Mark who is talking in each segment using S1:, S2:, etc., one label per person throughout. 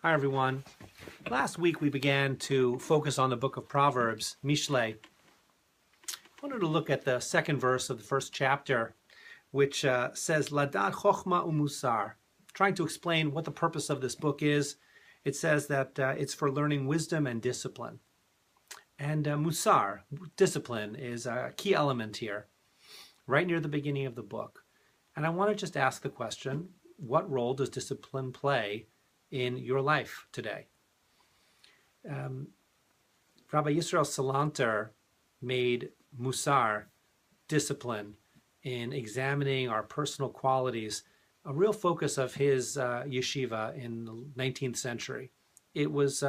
S1: Hi everyone. Last week we began to focus on the book of Proverbs, Mishlei. I wanted to look at the second verse of the first chapter, which says, Ladat chokhmah umusar, trying to explain what the purpose of this book is. It says that it's for learning wisdom and discipline. And musar, discipline, is a key element here, right near the beginning of the book. And I want to just ask the question, what role does discipline play in your life today? Rabbi Yisrael Salanter made musar, discipline, in examining our personal qualities, a real focus of his yeshiva in the 19th century. It was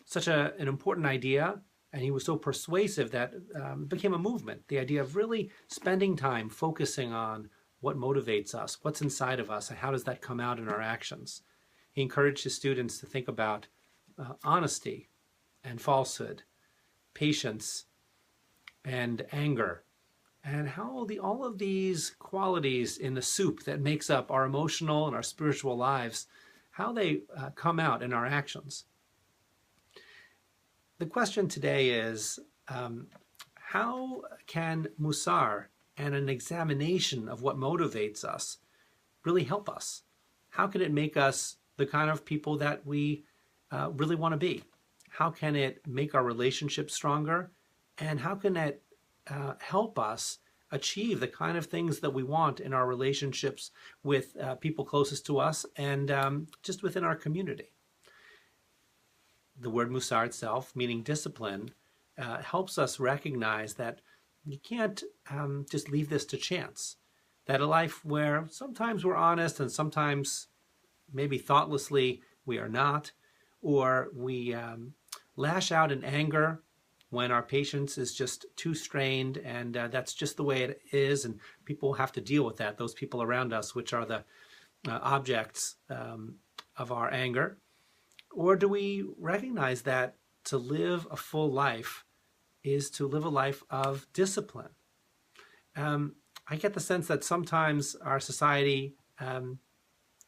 S1: such an important idea, and he was so persuasive that it became a movement. The idea of really spending time focusing on what motivates us, what's inside of us, and how does that come out in our actions. He encouraged his students to think about honesty and falsehood, patience and anger, and how all of these qualities in the soup that makes up our emotional and our spiritual lives, how they come out in our actions. The question today is, how can musar and an examination of what motivates us really help us? How can it make us the kind of people that we really want to be? How can it make our relationships stronger? And how can it help us achieve the kind of things that we want in our relationships with people closest to us and just within our community? The word musar itself, meaning discipline, helps us recognize that you can't just leave this to chance. That a life where sometimes we're honest and sometimes maybe thoughtlessly we are not, or we lash out in anger when our patience is just too strained, and that's just the way it is, and people have to deal with that, those people around us, which are the objects of our anger. Or do we recognize that to live a full life is to live a life of discipline? I get the sense that sometimes our society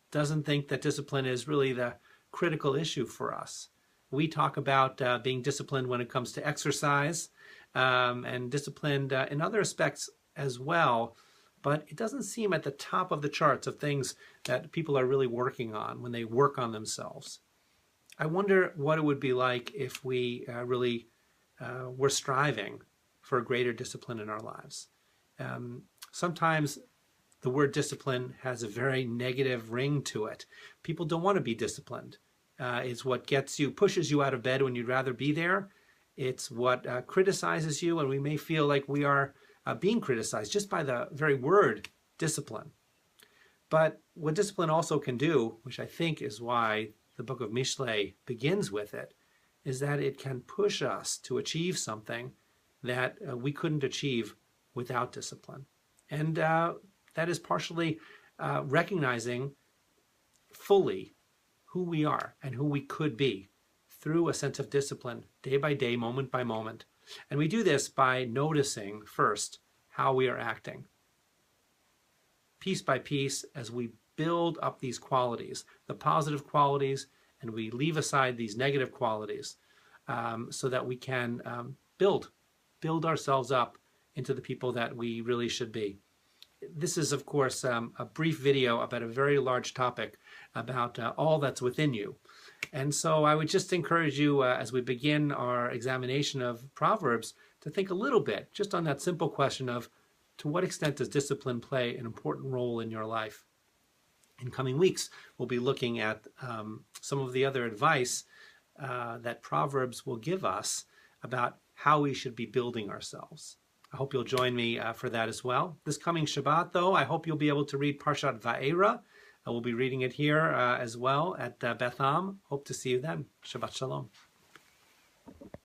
S1: doesn't think that discipline is really the critical issue for us. We talk about being disciplined when it comes to exercise and disciplined in other aspects as well, but it doesn't seem at the top of the charts of things that people are really working on when they work on themselves. I wonder what it would be like if we really were striving for a greater discipline in our lives. Sometimes the word discipline has a very negative ring to it. People don't want to be disciplined. It's what pushes you out of bed when you'd rather be there. It's what criticizes you, and we may feel like we are being criticized just by the very word discipline. But what discipline also can do, which I think is why the book of Mishlei begins with it, is that it can push us to achieve something that we couldn't achieve without discipline. And that is partially recognizing fully who we are and who we could be through a sense of discipline, day by day, moment by moment. And we do this by noticing first how we are acting. Piece by piece, as we build up these qualities, the positive qualities, and we leave aside these negative qualities so that we can build ourselves up into the people that we really should be. This is, of course, a brief video about a very large topic about all that's within you. And so I would just encourage you, as we begin our examination of Proverbs, to think a little bit just on that simple question of, to what extent does discipline play an important role in your life? In coming weeks, we'll be looking at some of the other advice that Proverbs will give us about how we should be building ourselves. I hope you'll join me for that as well. This coming Shabbat, though, I hope you'll be able to read Parshat Va'era. We'll be reading it here as well at Beth Ahm. Hope to see you then. Shabbat Shalom.